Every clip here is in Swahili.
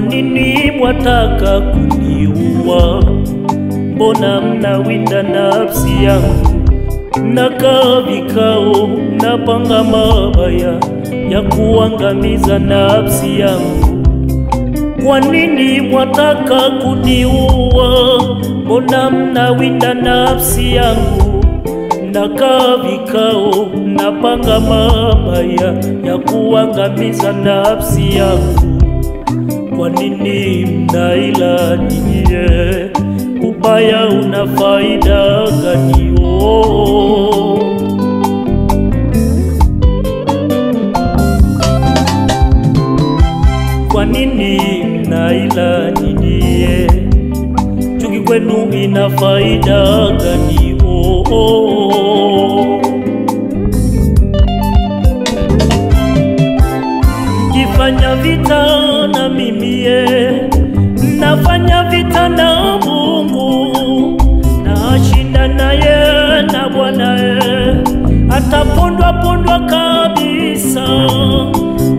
Kwa nini mwataka kuniua? Mbona mnawinda nafsi yangu? Mnakaa vikao, mnapanga mabaya ya kuangamiza nafsi yangu. Kwa nini mwataka kuniua? Mbona mnawinda nafsi yangu? Mnakaa vikao, mnapanga mabaya ya kuangamiza nafsi yangu. Kwa nini mnaila nyinyi? Ubaya una faida gani? Kwa nini mnaila nyinyi? Chuki kwenu ina faida gani? Mkifanya vita na mimi, nafanya vita na Mungu, nashinda naye na Bwana, atapondwa pondwa kabisa.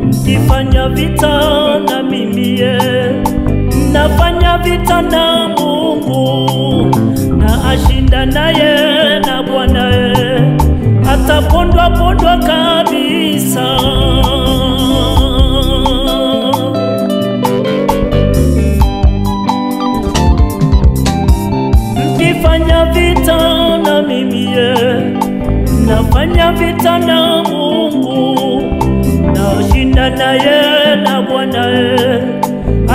Mkifanya vita na mimi, nafanya vita na Mungu, na ashinda naye na Bwana, atapondwa pondwa kabisa. Mkifanya vita na mimi, nafanya vita na Mungu, nashinda naye na Bwana,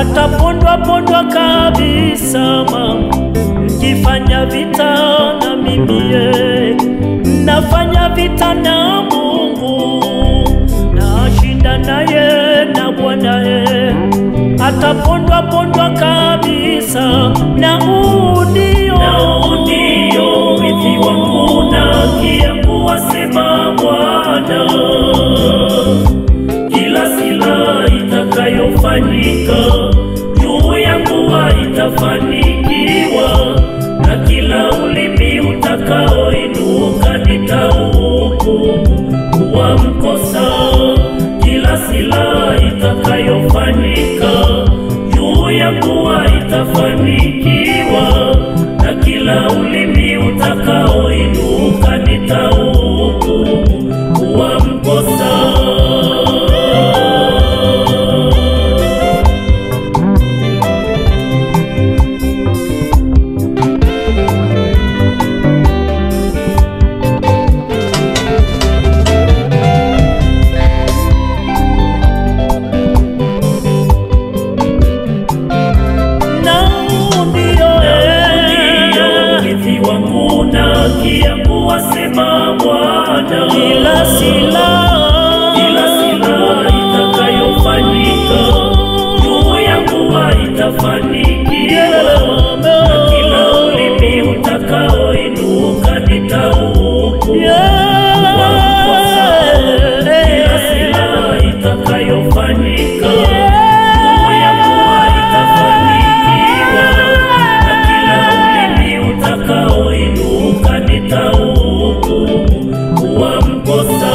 atapondwa pondwa kabisa. Mkifanya vita na mimi, nafanya vita na Mungu, nashinda naye na Bwana, atapondwa pondwa kabisa. Na ndio urithi wangu na haki yangu, asema Bwana. Kila silaha itakayofanyika juu yangu haitafanikiwa, na kila ulimi utakaoinuka nitauhukumu kuwa mkosa. Kila silaha itakayofanyika juu yangu haitafanikiwa, na kila ulimi utakaoinuka nitauhukumu kuwa mkosa. Kila silaha itakayofanyika juu yangu haitafanikiwa, na kila ulimi utakaoinuka nitauhukumu kuwa mkosa. Kila silaha itakayofanyika juu yangu haitafanikiwa, na kila ulimi utakaoinuka nitauhukumu kuwa mkosa.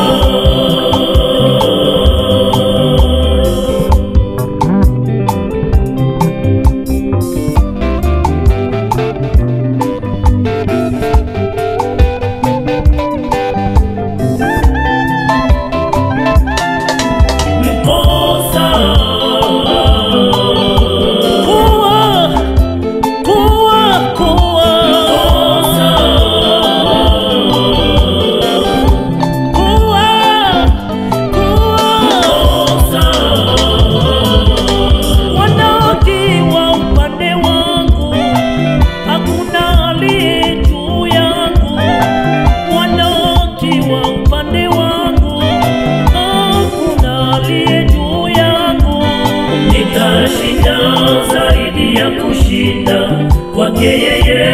Kwake yeye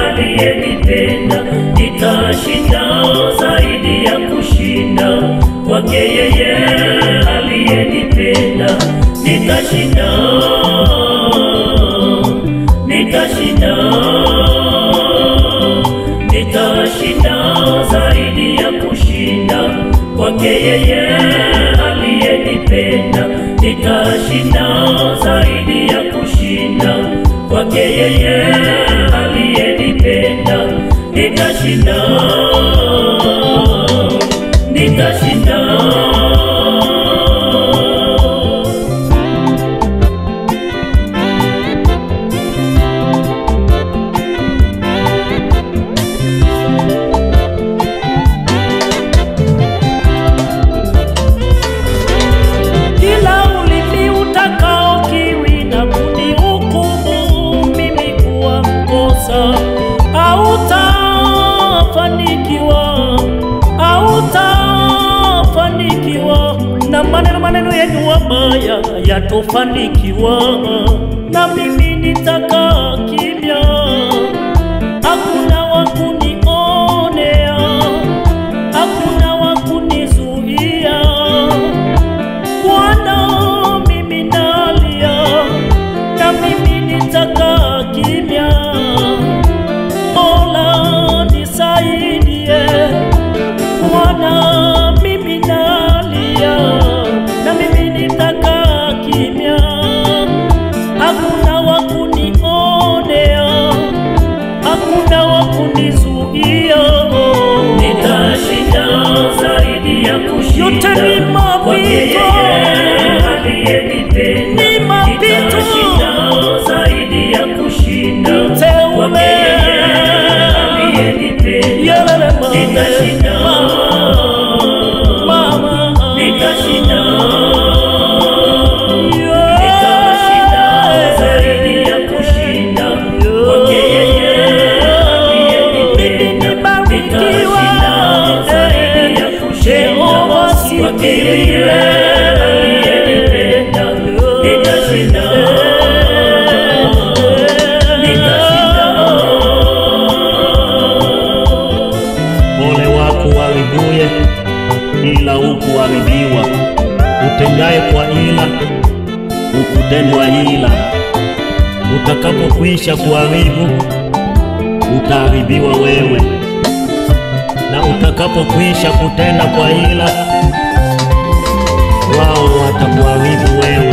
aliyenipenda, nitashinda zaidi ya kushinda. Kwake yeye aliyenipenda, nitashinda, nitashinda, nitashinda zaidi ya kushinda. Kwake yeye aliyenipenda, nitashinda zaidi nitashinda, nitashinda. Hautafanikiwa na maneno yenu mabaya yatofanikiwa, na mimi nitakaa kimya, hakuna wa kunionea, hakuna wa kunizuia. Bwana, mimi nalia, na mimi nitakaa kimya. Mola nisaidie, Bwana, mimi nalia, na mimi nitakaa kimya, hakuna wa kunionea, hakuna wa kunizuia. Nitashinda zaidi ya kushinda, yote ni mapito, ni mapito. Nitashinda zaidi ya kushinda, mteule nitashinda, mama, nitashinda, nitashinda zaidi ya kushinda, kwake yeye aliyenipa. Nitashinda zaidi ya kushinda, kwake yeye aliyenipenda. Nitashinda, uharibuye ila hukuharibiwa, utendaye kwa ila hukutendwa ila. Utakapokwisha kuharibu utaharibiwa wewe, na utakapokwisha kutenda kwa ila wao watakuharibu wewe.